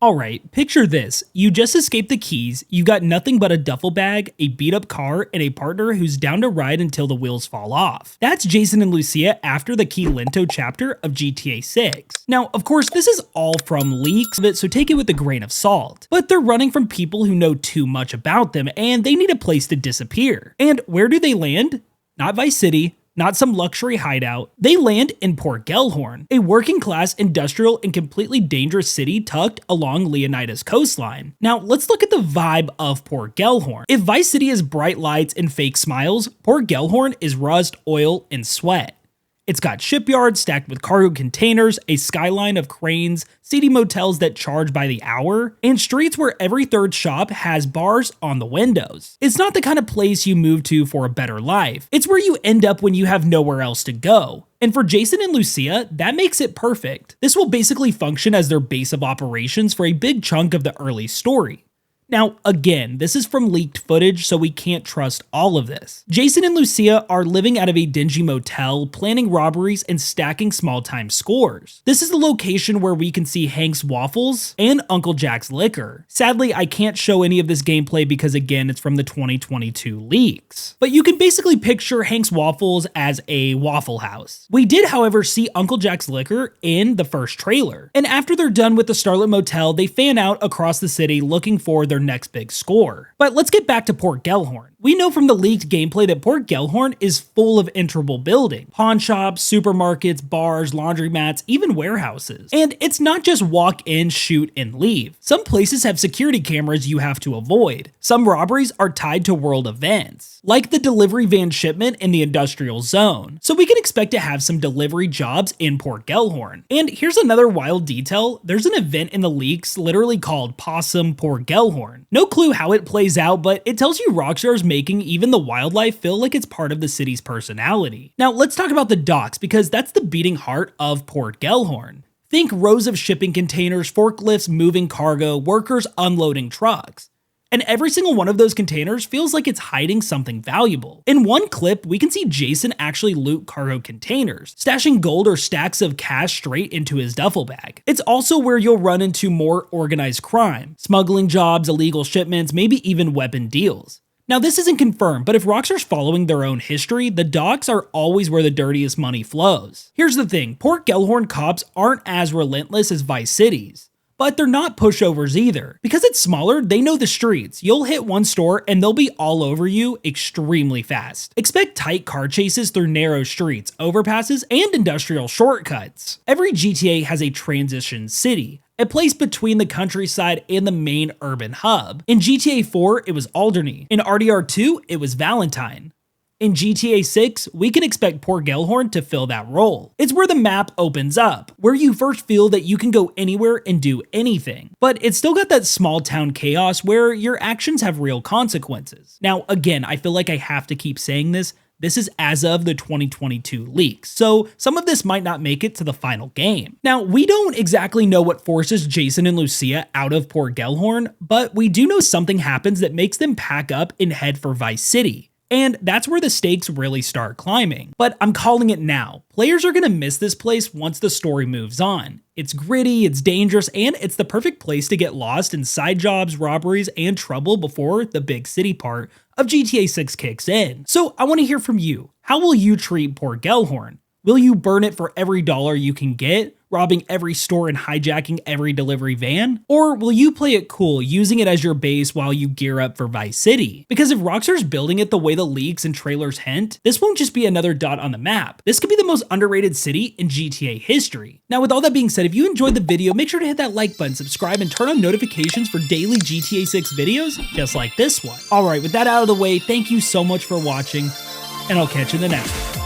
Alright, picture this. You just escaped the keys, you got nothing but a duffel bag, a beat up car, and a partner who's down to ride until the wheels fall off. That's Jason and Lucia after the Key Linto chapter of GTA 6. Now, of course, this is all from leaks, so take it with a grain of salt. But they're running from people who know too much about them, and they need a place to disappear. And where do they land? Not Vice City. Not some luxury hideout. They land in Port Gellhorn, a working class, industrial, and completely dangerous city tucked along Leonida's coastline. Now, let's look at the vibe of Port Gellhorn. If Vice City is bright lights and fake smiles, Port Gellhorn is rust, oil, and sweat. It's got shipyards stacked with cargo containers, a skyline of cranes, seedy motels that charge by the hour, and streets where every third shop has bars on the windows. It's not the kind of place you move to for a better life. It's where you end up when you have nowhere else to go. And for Jason and Lucia, that makes it perfect. This will basically function as their base of operations for a big chunk of the early story. Now, again, this is from leaked footage, so we can't trust all of this. Jason and Lucia are living out of a dingy motel, planning robberies and stacking small-time scores. This is the location where we can see Hank's Waffles and Uncle Jack's Liquor. Sadly, I can't show any of this gameplay because, again, it's from the 2022 leaks. But you can basically picture Hank's Waffles as a Waffle House. We did, however, see Uncle Jack's Liquor in the first trailer. And after they're done with the Starlet Motel, they fan out across the city looking for their next big score. But let's get back to Port Gellhorn. We know from the leaked gameplay that Port Gellhorn is full of intricate buildings. Pawn shops, supermarkets, bars, laundromats, even warehouses. And it's not just walk in, shoot, and leave. Some places have security cameras you have to avoid. Some robberies are tied to world events, like the delivery van shipment in the industrial zone. So we can expect to have some delivery jobs in Port Gellhorn. And here's another wild detail. There's an event in the leaks literally called Possum Port Gellhorn. No clue how it plays out, but it tells you Rockstar's making even the wildlife feel like it's part of the city's personality. Now let's talk about the docks, because that's the beating heart of Port Gellhorn. Think rows of shipping containers, forklifts moving cargo, workers unloading trucks. And every single one of those containers feels like it's hiding something valuable. In one clip, we can see Jason actually loot cargo containers, stashing gold or stacks of cash straight into his duffel bag. It's also where you'll run into more organized crime, smuggling jobs, illegal shipments, maybe even weapon deals. Now, this isn't confirmed, but if Rockstar's following their own history, the docks are always where the dirtiest money flows. Here's the thing, Port Gellhorn cops aren't as relentless as Vice City's. But they're not pushovers either. Because it's smaller, they know the streets. You'll hit one store and they'll be all over you extremely fast. Expect tight car chases through narrow streets, overpasses, and industrial shortcuts. Every GTA has a transition city, a place between the countryside and the main urban hub. In GTA 4, it was Alderney. In RDR 2, it was Valentine. In GTA 6, we can expect Port Gellhorn to fill that role. It's where the map opens up, where you first feel that you can go anywhere and do anything. But it's still got that small town chaos where your actions have real consequences. Now, again, I feel like I have to keep saying this. This is as of the 2022 leaks, so some of this might not make it to the final game. Now, we don't exactly know what forces Jason and Lucia out of Port Gellhorn, but we do know something happens that makes them pack up and head for Vice City. And that's where the stakes really start climbing. But I'm calling it now. Players are gonna miss this place once the story moves on. It's gritty, it's dangerous, and it's the perfect place to get lost in side jobs, robberies, and trouble before the big city part of GTA 6 kicks in. So I wanna hear from you. How will you treat Port Gellhorn? Will you burn it for every dollar you can get, robbing every store and hijacking every delivery van? Or will you play it cool, using it as your base while you gear up for Vice City? Because if Rockstar's building it the way the leaks and trailers hint, this won't just be another dot on the map. This could be the most underrated city in GTA history. Now, with all that being said, if you enjoyed the video, make sure to hit that like button, subscribe, and turn on notifications for daily GTA 6 videos just like this one. Alright, with that out of the way, thank you so much for watching, and I'll catch you in the next one.